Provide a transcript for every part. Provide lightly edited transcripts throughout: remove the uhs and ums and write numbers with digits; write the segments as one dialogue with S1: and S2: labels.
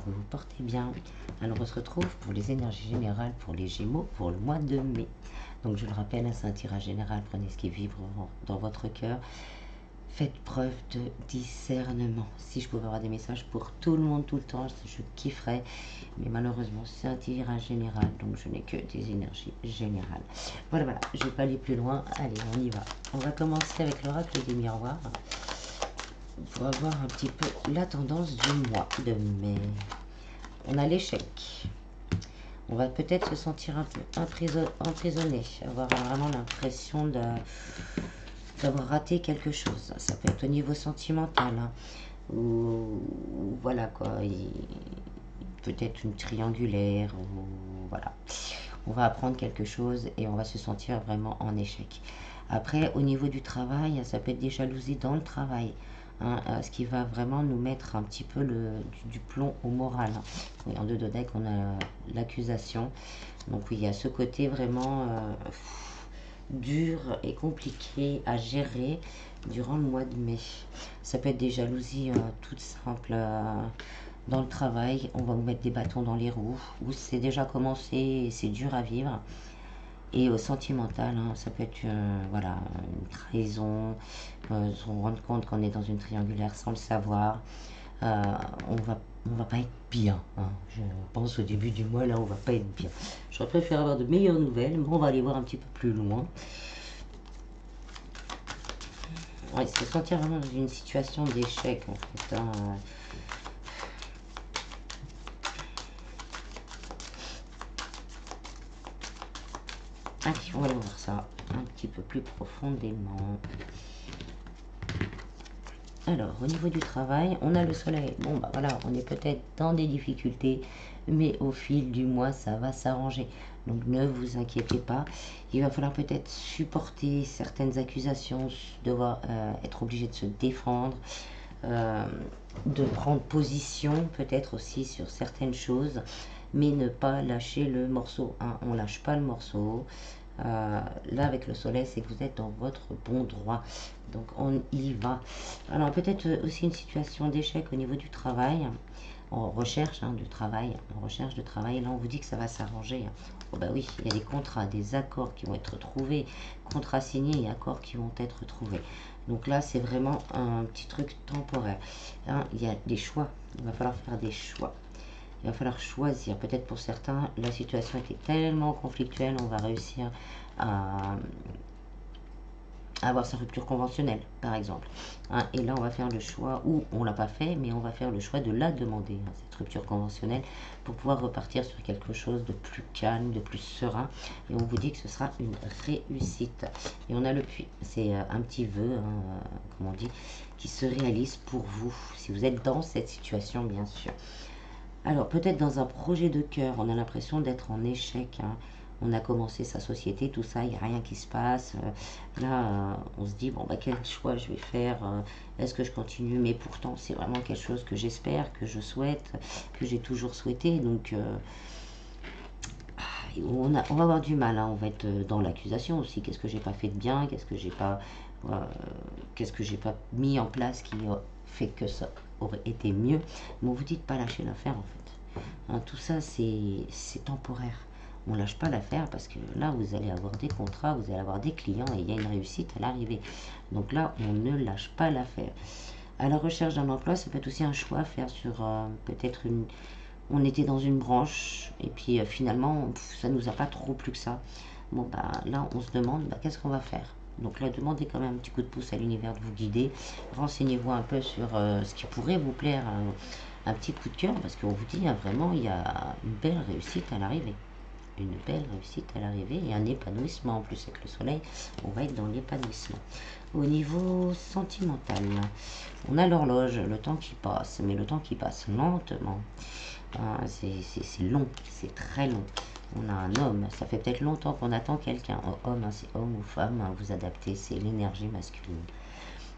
S1: vous vous portez bien. Alors on se retrouve pour les énergies générales pour les Gémeaux pour le mois de mai. Donc je le rappelle, c'est un tirage général, prenez ce qui vibre dans votre cœur. Faites preuve de discernement. Si je pouvais avoir des messages pour tout le monde tout le temps, je kifferais. Mais malheureusement, c'est un tirage général, donc je n'ai que des énergies générales. Voilà, voilà, je ne vais pas aller plus loin. Allez, on y va. On va commencer avec l'oracle des miroirs pour avoir un petit peu la tendance du mois de mai. On a l'échec. On va peut-être se sentir un peu emprisonné, avoir vraiment l'impression d'avoir raté quelque chose. Ça peut être au niveau sentimental, hein, ou voilà quoi, peut-être une triangulaire, ou voilà. On va apprendre quelque chose et on va se sentir vraiment en échec. Après, au niveau du travail, ça peut être des jalousies dans le travail. Hein, ce qui va vraiment nous mettre un petit peu du plomb au moral. Hein. Oui, en 2 de deck, on a l'accusation. Donc oui, il y a ce côté vraiment dur et compliqué à gérer durant le mois de mai. Ça peut être des jalousies toutes simples. Dans le travail, on va vous mettre des bâtons dans les roues, où c'est déjà commencé et c'est dur à vivre. Et au sentimental, hein, ça peut être voilà, une trahison, se rendre compte qu'on est dans une triangulaire sans le savoir. On va pas être bien. Hein. Je pense au début du mois, là, on va pas être bien. J'aurais préféré avoir de meilleures nouvelles, mais on va aller voir un petit peu plus loin. Ouais, se sentir vraiment dans une situation d'échec, en fait. Hein. Allez, on va aller voir ça un petit peu plus profondément. Alors, au niveau du travail, on a le soleil. Bon, bah voilà, on est peut-être dans des difficultés, mais au fil du mois, ça va s'arranger. Donc, ne vous inquiétez pas. Il va falloir peut-être supporter certaines accusations, devoir être obligé de se défendre, de prendre position peut-être aussi sur certaines choses, mais ne pas lâcher le morceau. Hein. On lâche pas le morceau. Là avec le soleil, c'est que vous êtes dans votre bon droit, donc on y va. Alors peut-être aussi une situation d'échec au niveau du travail, en recherche de travail, là on vous dit que ça va s'arranger. Oh bah oui, il y a des contrats, des accords qui vont être trouvés, contrats signés et accords qui vont être trouvés. Donc là c'est vraiment un petit truc temporaire. Hein, il y a des choix, il va falloir faire des choix. Il va falloir choisir. Peut-être pour certains, la situation était tellement conflictuelle, on va réussir à avoir sa rupture conventionnelle, par exemple. Hein, et là, on va faire le choix, ou on l'a pas fait, mais on va faire le choix de la demander, hein, cette rupture conventionnelle, pour pouvoir repartir sur quelque chose de plus calme, de plus serein. Et on vous dit que ce sera une réussite. Et on a le puits. C'est un petit vœu, hein, comme on dit, qui se réalise pour vous, si vous êtes dans cette situation, bien sûr. Alors, peut-être dans un projet de cœur, on a l'impression d'être en échec. Hein. On a commencé sa société, tout ça, il n'y a rien qui se passe. Là, on se dit, bon, bah, quel choix je vais faire? Est-ce que je continue? Mais pourtant, c'est vraiment quelque chose que j'espère, que je souhaite, que j'ai toujours souhaité. Donc, on va avoir du mal. Hein. On va être dans l'accusation aussi. Qu'est-ce que j'ai pas fait de bien? Qu'est-ce que j'ai pas mis en place qui fait que ça aurait été mieux? Mais vous dites pas lâcher l'affaire en fait. Hein, tout ça c'est temporaire. On lâche pas l'affaire parce que là vous allez avoir des contrats, vous allez avoir des clients et il y a une réussite à l'arrivée. Donc là on ne lâche pas l'affaire. À la recherche d'un emploi, ça peut être aussi un choix à faire sur peut-être une. On était dans une branche et puis finalement ça nous a pas trop plu que ça. Bon bah là on se demande qu'est-ce qu'on va faire. Donc là, demandez quand même un petit coup de pouce à l'univers de vous guider. Renseignez-vous un peu sur ce qui pourrait vous plaire, un petit coup de cœur, parce qu'on vous dit vraiment, il y a une belle réussite à l'arrivée. Une belle réussite à l'arrivée et un épanouissement. En plus, avec le soleil, on va être dans l'épanouissement. Au niveau sentimental, on a l'horloge, le temps qui passe, mais le temps qui passe lentement. C'est long, c'est très long. On a un homme, ça fait peut-être longtemps qu'on attend quelqu'un. Homme, hein, c'est homme ou femme, hein, vous adaptez, c'est l'énergie masculine.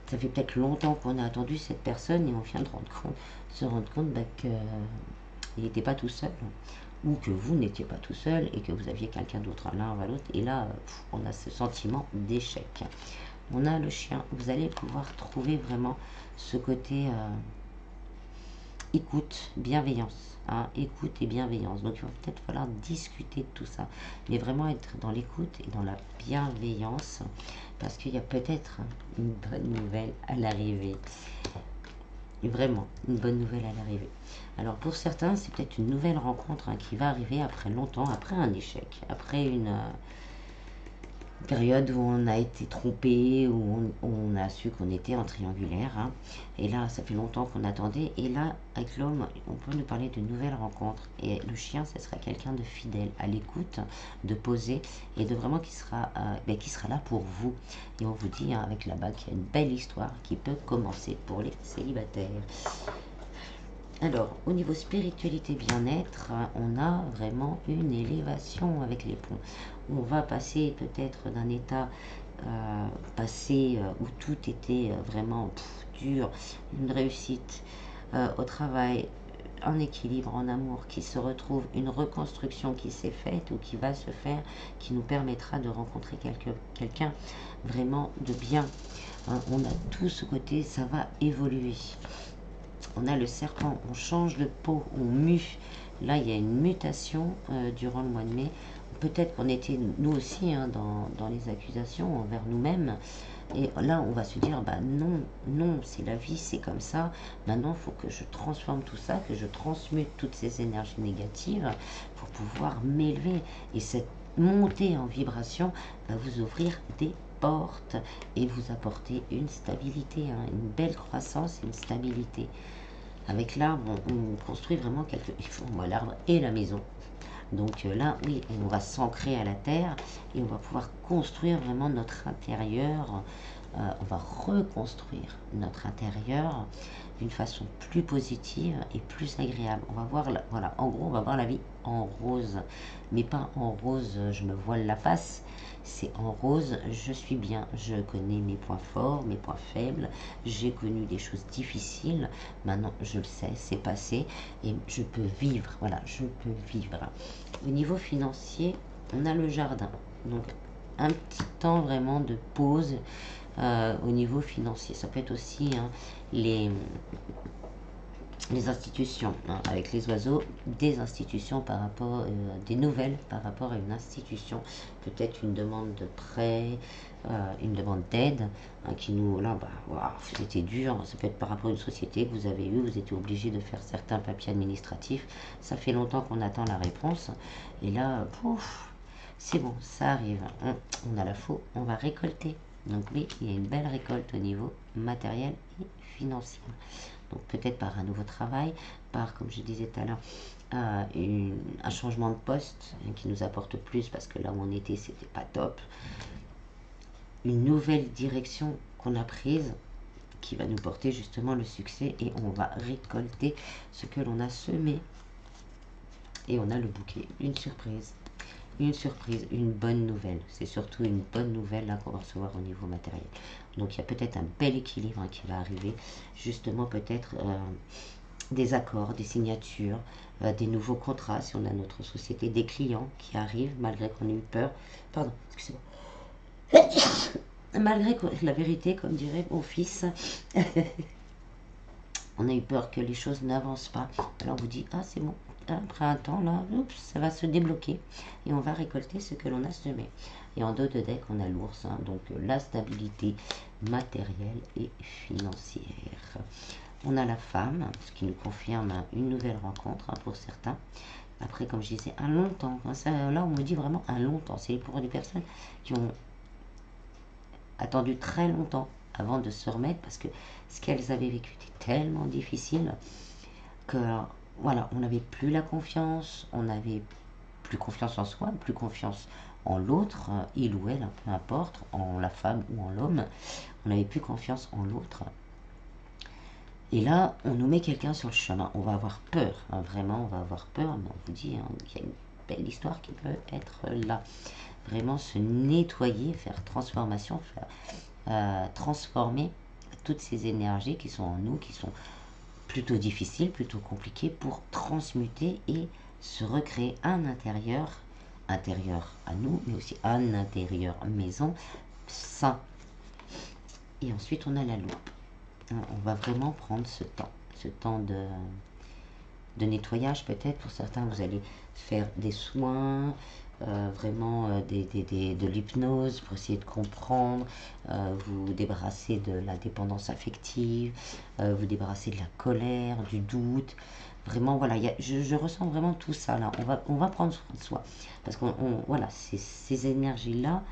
S1: Ça fait peut-être longtemps qu'on a attendu cette personne et on vient de se rendre compte qu'il n'était pas tout seul. Ou que vous n'étiez pas tout seul et que vous aviez quelqu'un d'autre l'un vers l'autre. Et là, on a ce sentiment d'échec. On a le chien, vous allez pouvoir trouver vraiment ce côté écoute, bienveillance, hein, écoute et bienveillance. Donc il va peut-être falloir discuter de tout ça, mais vraiment être dans l'écoute et dans la bienveillance, parce qu'il y a peut-être une bonne nouvelle à l'arrivée. Vraiment, une bonne nouvelle à l'arrivée. Alors pour certains, c'est peut-être une nouvelle rencontre, hein, qui va arriver après longtemps, après un échec, après une période où on a été trompé, où on a su qu'on était en triangulaire, hein. Et là, ça fait longtemps qu'on attendait. Et là, avec l'homme, on peut nous parler d'une nouvelle rencontre. Et le chien, ce sera quelqu'un de fidèle, à l'écoute, de posé, et de vraiment qui sera là pour vous. Et on vous dit, hein, avec la bague, qu'il y a une belle histoire qui peut commencer pour les célibataires. Alors, au niveau spiritualité bien-être, on a vraiment une élévation avec les ponts. On va passer peut-être d'un état passé où tout était vraiment dur, une réussite au travail, un équilibre en amour qui se retrouve, une reconstruction qui s'est faite ou qui va se faire, qui nous permettra de rencontrer quelqu'un vraiment de bien. Hein, on a tout ce côté, ça va évoluer. On a le serpent, on change de peau, on mue. Là, il y a une mutation durant le mois de mai. Peut-être qu'on était, nous aussi, hein, dans les accusations envers nous-mêmes. Et là, on va se dire, bah non, non, c'est la vie, c'est comme ça. Maintenant, il faut que je transforme tout ça, que je transmute toutes ces énergies négatives pour pouvoir m'élever. Et cette montée en vibration va vous ouvrir des portes et vous apporter une stabilité, hein, une belle croissance et une stabilité. Avec l'arbre, on construit vraiment l'arbre et la maison. Donc là, oui, on va s'ancrer à la terre et on va pouvoir construire vraiment notre intérieur. On va reconstruire notre intérieur d'une façon plus positive et plus agréable. On va voir, voilà, en gros, on va voir la vie en rose, mais pas en rose, je me voile la face. C'est en rose, je suis bien, je connais mes points forts, mes points faibles, j'ai connu des choses difficiles, maintenant je le sais, c'est passé et je peux vivre, voilà, je peux vivre. Au niveau financier, on a le jardin, donc un petit temps vraiment de pause au niveau financier. Ça peut être aussi, hein, les institutions, hein, avec les oiseaux, des institutions par rapport, des nouvelles par rapport à une institution, peut-être une demande de prêt, une demande d'aide, hein, qui nous, là, bah, wow, c'était dur, ça peut être par rapport à une société que vous avez eue, vous étiez obligé de faire certains papiers administratifs, ça fait longtemps qu'on attend la réponse, et là, pouf, c'est bon, ça arrive, on a la faux, on va récolter. Donc oui, il y a une belle récolte au niveau matériel et financier. Donc peut-être par un nouveau travail, par, comme je disais tout à l'heure, un changement de poste qui nous apporte plus, parce que là où on était, c'était pas top. Une nouvelle direction qu'on a prise, qui va nous porter justement le succès, et on va récolter ce que l'on a semé. Et on a le bouquet, une surprise, une bonne nouvelle. C'est surtout une bonne nouvelle là qu'on va recevoir au niveau matériel. Donc il y a peut-être un bel équilibre, hein, qui va arriver, justement peut-être des accords, des signatures, des nouveaux contrats si on a notre société, des clients qui arrivent malgré qu'on ait eu peur. Pardon, excusez-moi. Malgré la vérité, comme dirait mon fils, on a eu peur que les choses n'avancent pas. Alors on vous dit, ah c'est bon, après un temps, là, oups, ça va se débloquer et on va récolter ce que l'on a semé. Et en dos de deck, on a l'ours, hein, donc la stabilité matérielle et financière. On a la femme, ce qui nous confirme une nouvelle rencontre, hein, pour certains. Après, comme je disais, un long temps. Hein, ça, là, on me dit vraiment un long temps. C'est pour des personnes qui ont attendu très longtemps avant de se remettre, parce que ce qu'elles avaient vécu était tellement difficile que, voilà, on n'avait plus la confiance, on n'avait plus confiance en soi, plus confiance en l'autre, il ou elle, peu importe, en la femme ou en l'homme, on n'avait plus confiance en l'autre. Et là, on nous met quelqu'un sur le chemin, on va avoir peur, hein, vraiment, on va avoir peur, mais on vous dit, hein, qu'il y a une belle histoire qui peut être là. Vraiment se nettoyer, faire transformation, faire transformer toutes ces énergies qui sont en nous, qui sont plutôt difficiles, plutôt compliquées, pour transmuter et se recréer un intérieur à nous, mais aussi un intérieur maison sain. Et ensuite, on a la loupe. On va vraiment prendre ce temps de nettoyage peut-être. Pour certains, vous allez faire des soins, vraiment de l'hypnose pour essayer de comprendre, vous débarrasser de la dépendance affective, vous débarrasser de la colère, du doute. Vraiment, voilà, je ressens vraiment tout ça là. On va prendre soin de soi. Parce qu'on voilà, ces énergies-là,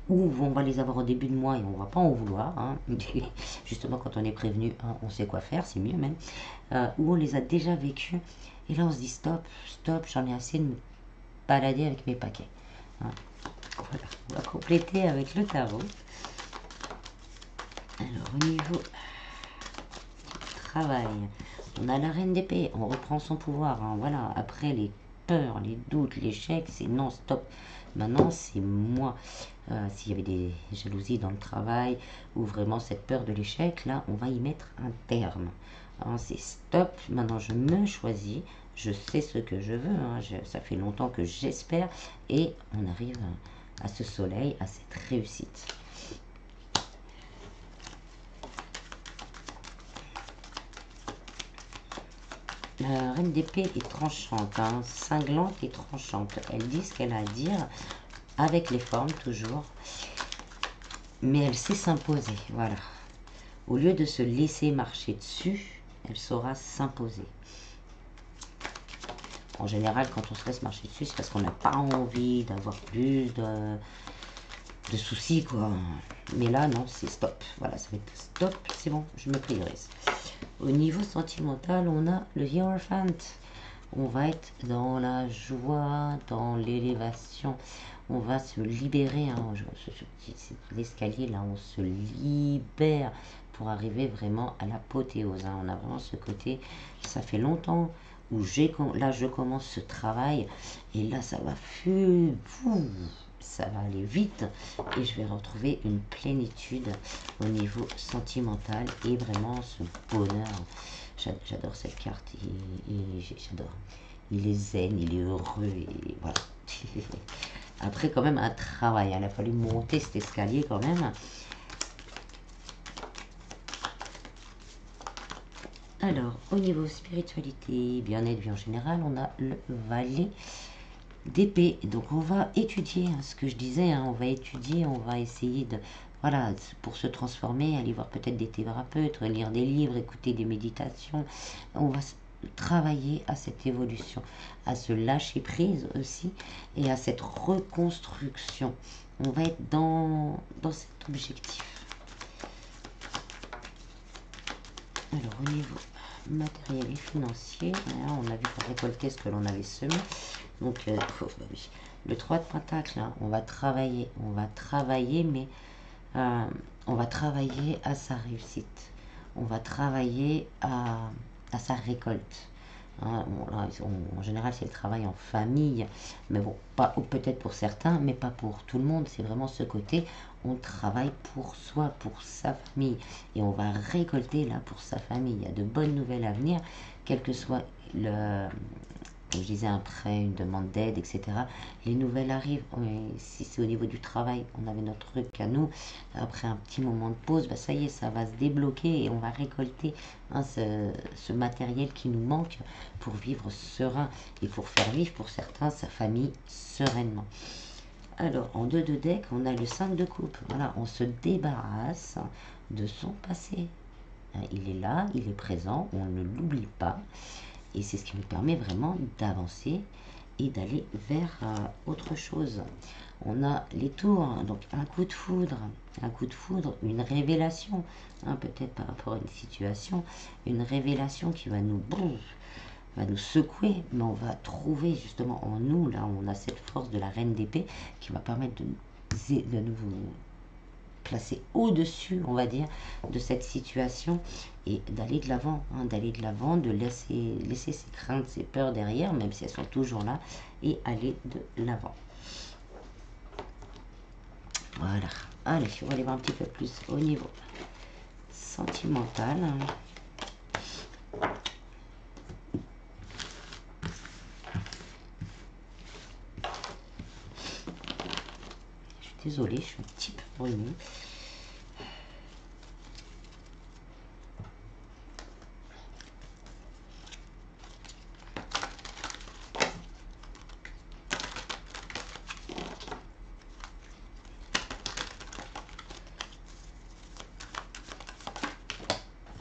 S1: ou on va les avoir au début de mois et on va pas en vouloir, hein. Justement quand on est prévenu, hein, on sait quoi faire, c'est mieux même, ou on les a déjà vécues et là on se dit stop, stop, j'en ai assez de me balader avec mes paquets, hein. Voilà, on va compléter avec le tarot. Alors au niveau du travail, on a la reine d'épée, on reprend son pouvoir, hein. Voilà, après les peurs, les doutes, l'échec, c'est non, stop. Maintenant, c'est moi. S'il y avait des jalousies dans le travail ou vraiment cette peur de l'échec, là, on va y mettre un terme. Hein, c'est stop. Maintenant, je me choisis. Je sais ce que je veux. Hein, ça fait longtemps que j'espère. Et on arrive à ce soleil, à cette réussite. La reine d'épée est tranchante, hein, cinglante et tranchante. Elle dit ce qu'elle a à dire, avec les formes toujours, mais elle sait s'imposer, voilà. Au lieu de se laisser marcher dessus, elle saura s'imposer. En général, quand on se laisse marcher dessus, c'est parce qu'on n'a pas envie d'avoir plus de soucis, quoi. Mais là, non, c'est stop. Voilà, ça va être stop, c'est bon, je me priorise. Au niveau sentimental, on a le Hierophant. On va être dans la joie, dans l'élévation. On va se libérer. Hein. L'escalier, là, on se libère pour arriver vraiment à l'apothéose. Hein. On a vraiment ce côté, ça fait longtemps où là, je commence ce travail. Et là, ça va ça va aller vite et je vais retrouver une plénitude au niveau sentimental et vraiment ce bonheur. J'adore cette carte, j'adore. Il est zen, il est heureux et voilà. Après quand même un travail, il a fallu monter cet escalier quand même. Alors, au niveau spiritualité, bien-être, vie en général, on a le valet d'épée. Donc on va étudier, hein, ce que je disais, hein, on va étudier, on va essayer de, voilà, pour se transformer, aller voir peut-être des thérapeutes, lire des livres, écouter des méditations. On va travailler à cette évolution, à se lâcher prise aussi et à cette reconstruction. On va être dans cet objectif. Alors au niveau matériel et financier, hein, on a vu qu'on récoltait ce que l'on avait semé. Donc, oui. Le 3 de Pentacle, hein, on va travailler, mais on va travailler à sa réussite. On va travailler à sa récolte. Hein, bon, là, en général, c'est le travail en famille, mais bon, pas peut-être pour certains, mais pas pour tout le monde. C'est vraiment ce côté, on travaille pour soi, pour sa famille, et on va récolter là pour sa famille. Il y a de bonnes nouvelles à venir, quel que soit comme je disais, un prêt, une demande d'aide, etc. Les nouvelles arrivent. Si c'est au niveau du travail, on avait notre truc à nous. Après un petit moment de pause, bah ça y est, ça va se débloquer et on va récolter, hein, ce matériel qui nous manque pour vivre serein et pour faire vivre pour certains sa famille sereinement. Alors, en 2 de deck, on a le 5 de coupe. Voilà, on se débarrasse de son passé. Il est là, il est présent, on ne l'oublie pas. Et c'est ce qui nous permet vraiment d'avancer et d'aller vers autre chose. On a les tours, hein, donc un coup de foudre, une révélation, hein, peut-être par rapport à une situation, une révélation qui va nous secouer, mais on va trouver justement en nous, là on a cette force de la reine d'épée qui va permettre de nous placer au-dessus, on va dire, de cette situation et d'aller de l'avant, hein, de laisser ses craintes, ses peurs derrière, même si elles sont toujours là, et aller de l'avant. Voilà. Allez, on va aller voir un petit peu plus au niveau sentimental. Je suis désolée, je suis un petit peu brûlée.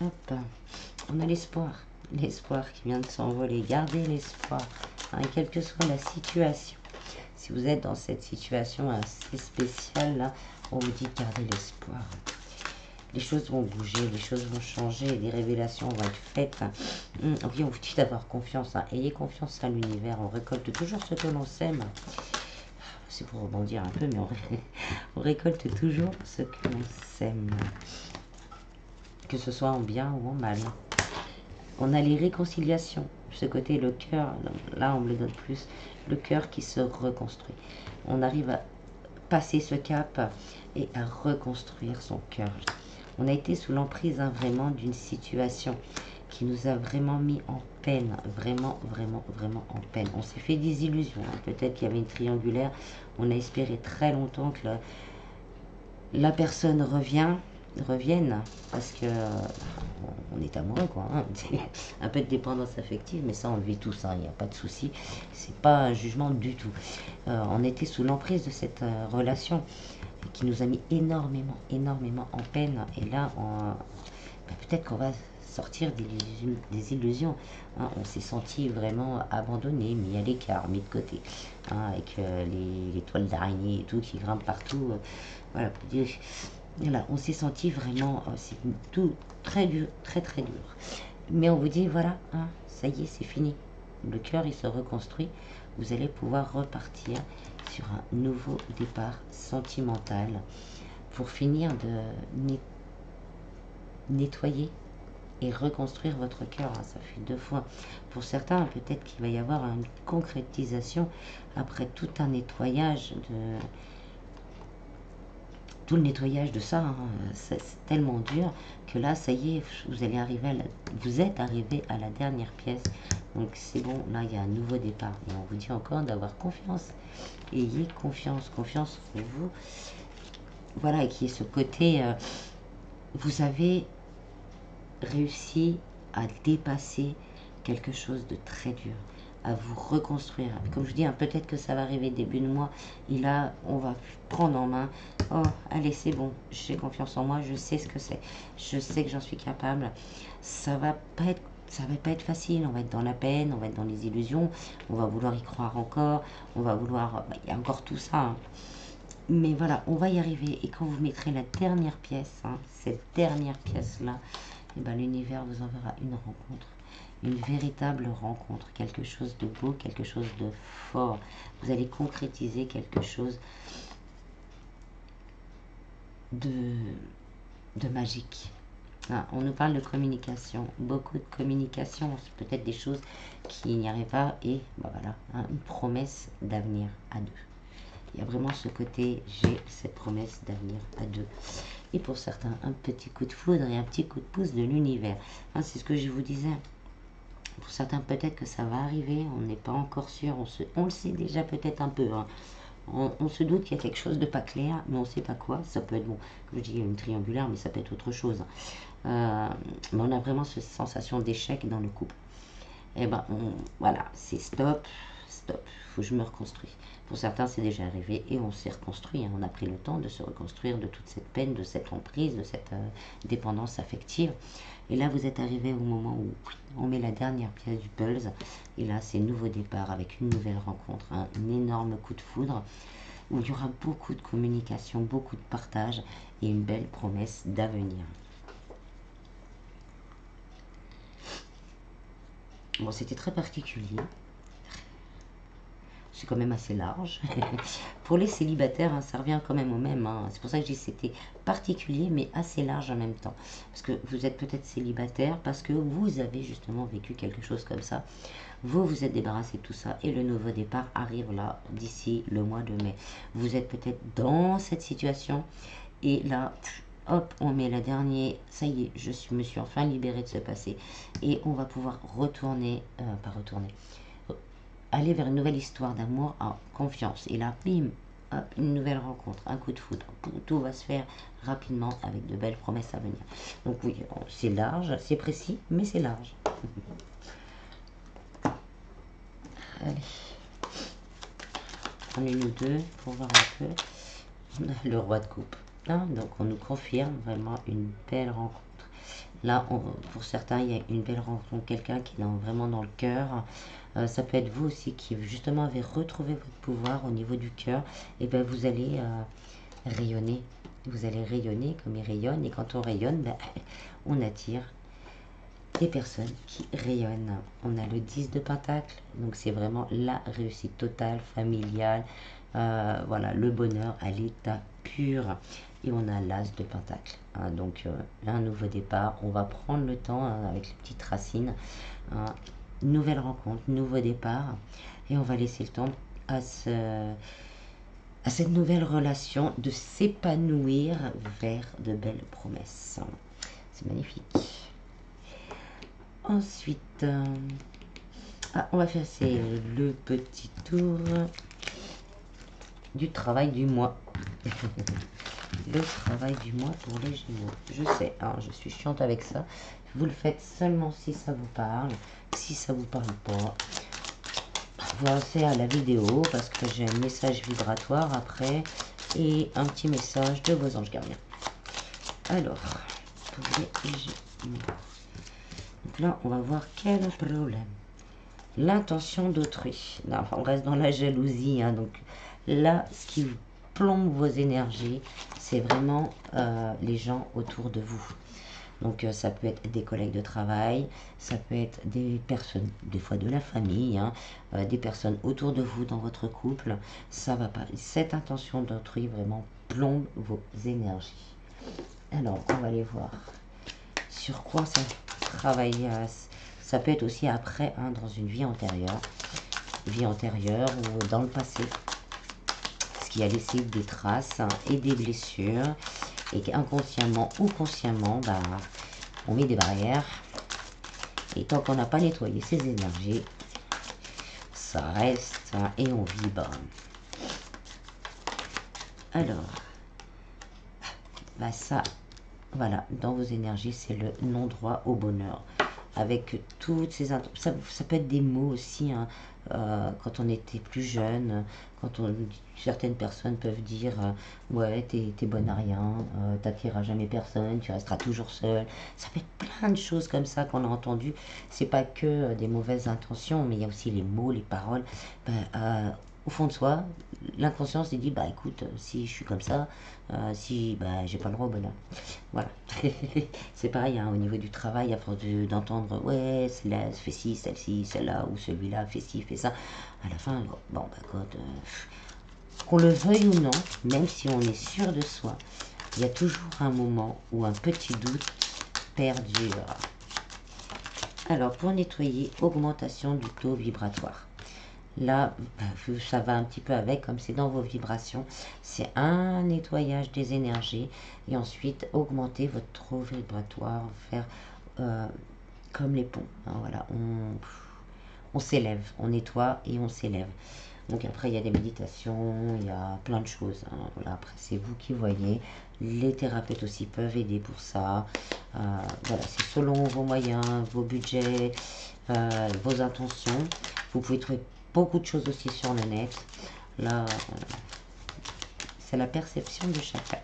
S1: Hop, on a l'espoir. L'espoir qui vient de s'envoler. Gardez l'espoir, hein, quelle que soit la situation. Si vous êtes dans cette situation assez spéciale, là, on vous dit gardez l'espoir. Les choses vont bouger, les choses vont changer, des révélations vont être faites. Oui, on vous dit d'avoir confiance. Hein. Ayez confiance à l'univers. On récolte toujours ce que l'on sème. C'est pour rebondir un peu, mais on récolte toujours ce que l'on sème. Que ce soit en bien ou en mal. On a les réconciliations. Ce côté, le cœur, là on me le donne plus, le cœur qui se reconstruit. On arrive à passer ce cap et à reconstruire son cœur. On a été sous l'emprise vraiment d'une situation qui nous a vraiment mis en peine, vraiment en peine. On s'est fait des illusions, hein. Peut-être qu'il y avait une triangulaire, on a espéré très longtemps que la personne revienne, parce que on est amoureux, quoi, hein. Un peu de dépendance affective, mais ça on le vit tous, hein. Il n'y a pas de souci, c'est pas un jugement du tout. On était sous l'emprise de cette relation qui nous a mis énormément en peine, et là peut-être qu'on va sortir des illusions, hein. On s'est senti vraiment abandonné, mis à l'écart, mis de côté, hein, avec les toiles d'araignée et tout qui grimpent partout, voilà, pour dire, voilà, on s'est senti vraiment, c'est tout très dur, très dur, mais on vous dit voilà, hein, ça y est, c'est fini, le cœur il se reconstruit, vous allez pouvoir repartir sur un nouveau départ sentimental pour finir de nettoyer et reconstruire votre cœur. Ça fait 2 fois. Pour certains, peut-être qu'il va y avoir une concrétisation après tout un nettoyage tout le nettoyage de ça, hein. C'est tellement dur que là, ça y est, vous êtes arrivé à la dernière pièce. Donc c'est bon, là il y a un nouveau départ. Et on vous dit encore d'avoir confiance. Ayez confiance en vous. Voilà, et qui est ce côté, vous avez réussi à dépasser quelque chose de très dur, à vous reconstruire. Comme je dis, hein, peut-être que ça va arriver début de mois, et là, on va prendre en main. Oh, allez, c'est bon, j'ai confiance en moi, je sais ce que c'est, je sais que j'en suis capable. Ça va pas être facile, on va être dans la peine, on va être dans les illusions, on va vouloir y croire encore, on va vouloir, il y a encore tout ça, hein. Mais voilà, on va y arriver. Et quand vous mettrez la dernière pièce, hein, cette dernière pièce-là, eh ben, l'univers vous enverra une rencontre. Une véritable rencontre. Quelque chose de beau, quelque chose de fort. Vous allez concrétiser quelque chose de magique. Ah, on nous parle de communication. Beaucoup de communication. C'est peut-être des choses qui n'y arrivent pas. Et ben voilà, hein, une promesse d'avenir à deux. Il y a vraiment ce côté, j'ai cette promesse d'avenir à deux. Et pour certains, un petit coup de foudre et un petit coup de pouce de l'univers. Hein, c'est ce que je vous disais. Pour certains, peut-être que ça va arriver, on n'est pas encore sûr, on le sait déjà peut-être un peu. Hein. On se doute qu'il y a quelque chose de pas clair, mais on ne sait pas quoi. Ça peut être, bon, comme je dis, une triangulaire, mais ça peut être autre chose. Mais on a vraiment cette sensation d'échec dans le couple. Et ben, voilà, c'est stop, faut que je me reconstruis. Pour certains, c'est déjà arrivé et on s'est reconstruit. Hein. On a pris le temps de se reconstruire de toute cette peine, de cette emprise, de cette dépendance affective. Et là, vous êtes arrivé au moment où on met la dernière pièce du puzzle. Et là, c'est nouveau départ avec une nouvelle rencontre, hein, un énorme coup de foudre où il y aura beaucoup de communication, beaucoup de partage et une belle promesse d'avenir. Bon, c'était très particulier. C'est quand même assez large. Pour les célibataires, hein, ça revient quand même au même. Hein. C'est pour ça que je dis que c'était particulier, mais assez large en même temps. Parce que vous êtes peut-être célibataire, parce que vous avez justement vécu quelque chose comme ça. Vous vous êtes débarrassé de tout ça, et le nouveau départ arrive là, d'ici le mois de mai. Vous êtes peut-être dans cette situation, et là, hop, on met la dernière, ça y est, me suis enfin libérée de ce passé. Et on va pouvoir aller vers une nouvelle histoire d'amour en confiance. Et là, bim, hop, une nouvelle rencontre, un coup de foudre. Tout va se faire rapidement avec de belles promesses à venir. Donc oui, c'est large, c'est précis, mais c'est large. Allez, on est nous deux pour voir un peu. Le roi de coupe. Hein, donc on nous confirme vraiment une belle rencontre. Là, pour certains, il y a une belle rencontre, quelqu'un qui est vraiment dans le cœur. Ça peut être vous aussi qui justement avez retrouvé votre pouvoir au niveau du cœur. Et ben vous allez rayonner. Vous allez rayonner comme il rayonne. Et quand on rayonne, ben, on attire des personnes qui rayonnent. On a le 10 de Pentacle, donc c'est vraiment la réussite totale, familiale, voilà, le bonheur à l'état pur. Et on a l'As de Pentacle, hein, donc un nouveau départ. On va prendre le temps hein, avec les petites racines, hein, nouvelle rencontre, nouveau départ, et on va laisser le temps à cette nouvelle relation de s'épanouir vers de belles promesses. C'est magnifique. Ensuite, on va faire le petit tour du travail du mois. Le travail du mois pour les Gémeaux. Je sais, hein, je suis chiante avec ça. Vous le faites seulement si ça vous parle. Si ça vous parle pas, pensez à la vidéo parce que j'ai un message vibratoire après et un petit message de vos anges gardiens. Alors, pour les Gémeaux. Donc là, on va voir quel problème. L'intention d'autrui. Là, on reste dans la jalousie. Hein, donc là, ce qui plombe vos énergies, c'est vraiment les gens autour de vous. Donc ça peut être des collègues de travail, ça peut être des personnes, des fois de la famille, hein, des personnes autour de vous dans votre couple. Ça va pas. Cette intention d'autrui vraiment plombe vos énergies. Alors, on va aller voir sur quoi ça travaille. Ça peut être aussi après, hein, dans une vie antérieure ou dans le passé, ce qui a laissé des traces hein, et des blessures, et qu'inconsciemment ou consciemment, bah, on met des barrières. Et tant qu'on n'a pas nettoyé ces énergies, ça reste hein, et on vibre. Alors, bah ça, voilà, dans vos énergies, c'est le non-droit au bonheur. Avec toutes ces... Ça peut être des mots aussi, hein, quand on était plus jeune, certaines personnes peuvent dire ouais, t'es bonne à rien, t'attireras jamais personne, tu resteras toujours seul. Ça peut être plein de choses comme ça qu'on a entendues. C'est pas que des mauvaises intentions, mais il y a aussi les mots, les paroles. Au fond de soi, l'inconscience dit bah écoute, si je suis comme ça, si bah j'ai pas le droit au bonheur. Voilà. C'est pareil hein, au niveau du travail, à force d'entendre ouais, celle-là fait ci, celle-ci, celle-là, ou celui-là fait ci, fait ça. À la fin, bon bah écoute, qu'on le veuille ou non, même si on est sûr de soi, il y a toujours un moment où un petit doute perdure. Alors pour nettoyer, augmentation du taux vibratoire. Là, ça va un petit peu avec, comme c'est dans vos vibrations. C'est un nettoyage des énergies et ensuite augmenter votre taux vibratoire, faire comme les ponts. Hein, voilà, on s'élève, on nettoie et on s'élève. Donc après, il y a des méditations, il y a plein de choses. Hein, voilà, après, c'est vous qui voyez. Les thérapeutes aussi peuvent aider pour ça. Voilà, c'est selon vos moyens, vos budgets, vos intentions. Vous pouvez trouver beaucoup de choses aussi sur le net. Là, c'est la perception de chacun.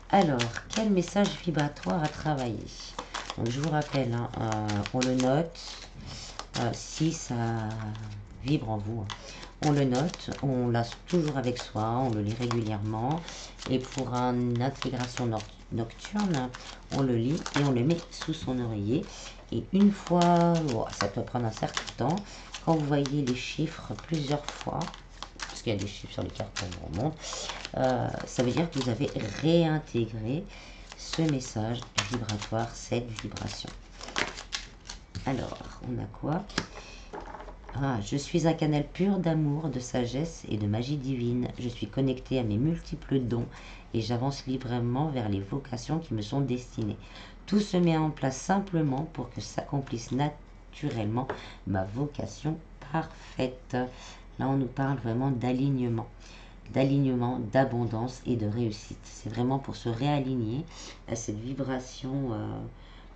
S1: Alors, quel message vibratoire à travailler? Donc, je vous rappelle, hein, on le note. Si ça vibre en vous, hein, on le note, on l'a toujours avec soi, on le lit régulièrement. Et pour une intégration nocturne, on le lit et on le met sous son oreiller. Et une fois, ça peut prendre un certain temps, quand vous voyez les chiffres plusieurs fois, parce qu'il y a des chiffres sur les cartes qu'on remonte, ça veut dire que vous avez réintégré ce message vibratoire, cette vibration. Alors, on a quoi? Je suis un canal pur d'amour, de sagesse et de magie divine. Je suis connecté à mes multiples dons et j'avance librement vers les vocations qui me sont destinées. Tout se met en place simplement pour que s'accomplisse naturellement ma vocation parfaite. Là, on nous parle vraiment d'alignement, d'abondance et de réussite. C'est vraiment pour se réaligner à cette vibration,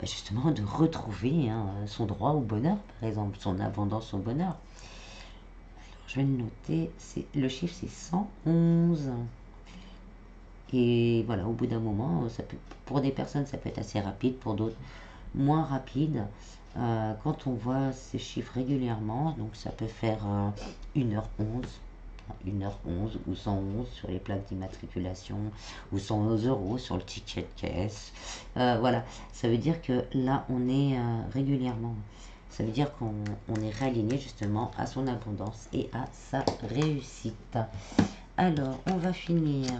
S1: justement, de retrouver hein, son droit au bonheur, par exemple, son abondance, son bonheur. Alors, je vais le noter, le chiffre c'est 111. Et voilà, au bout d'un moment, ça peut, pour des personnes, ça peut être assez rapide, pour d'autres, moins rapide. Quand on voit ces chiffres régulièrement, donc ça peut faire 1h11 ou 111 sur les plaques d'immatriculation, ou 111 euros sur le ticket de caisse. Voilà, ça veut dire que là, on est régulièrement. Ça veut dire qu'on est réaligné justement à son abondance et à sa réussite. Alors, on va finir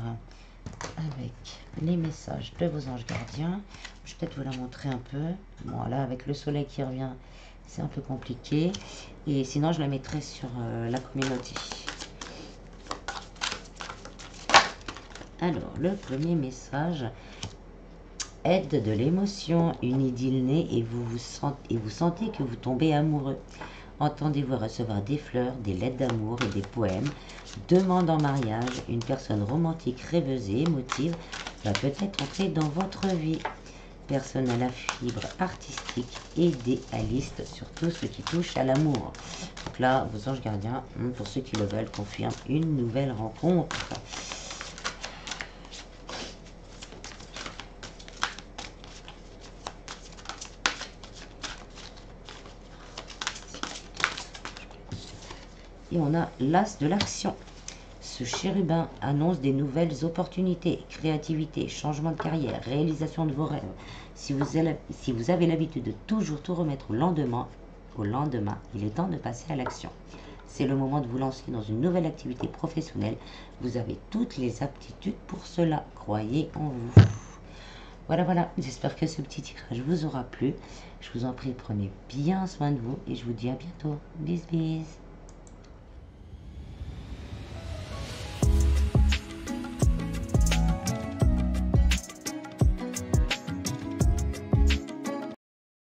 S1: avec les messages de vos anges gardiens. Je vais peut-être vous la montrer un peu. Voilà, avec le soleil qui revient, c'est un peu compliqué. Et sinon, je la mettrai sur la communauté. Alors, le premier message, aide de l'émotion, une idylle née et vous sentez que vous tombez amoureux. Entendez-vous recevoir des fleurs, des lettres d'amour et des poèmes. Demande en mariage, une personne romantique, rêveuse et émotive va peut-être entrer dans votre vie. Personne à la fibre artistique, idéaliste sur tout ce qui touche à l'amour. Donc là, vos anges gardiens, pour ceux qui le veulent, confirment une nouvelle rencontre. Et on a l'as de l'action. Ce chérubin annonce des nouvelles opportunités, créativité, changement de carrière, réalisation de vos rêves. Si vous avez l'habitude de toujours tout remettre au lendemain, il est temps de passer à l'action. C'est le moment de vous lancer dans une nouvelle activité professionnelle. Vous avez toutes les aptitudes pour cela. Croyez en vous. Voilà, j'espère que ce petit tirage vous aura plu. Je vous en prie, prenez bien soin de vous et je vous dis à bientôt. Bis bis.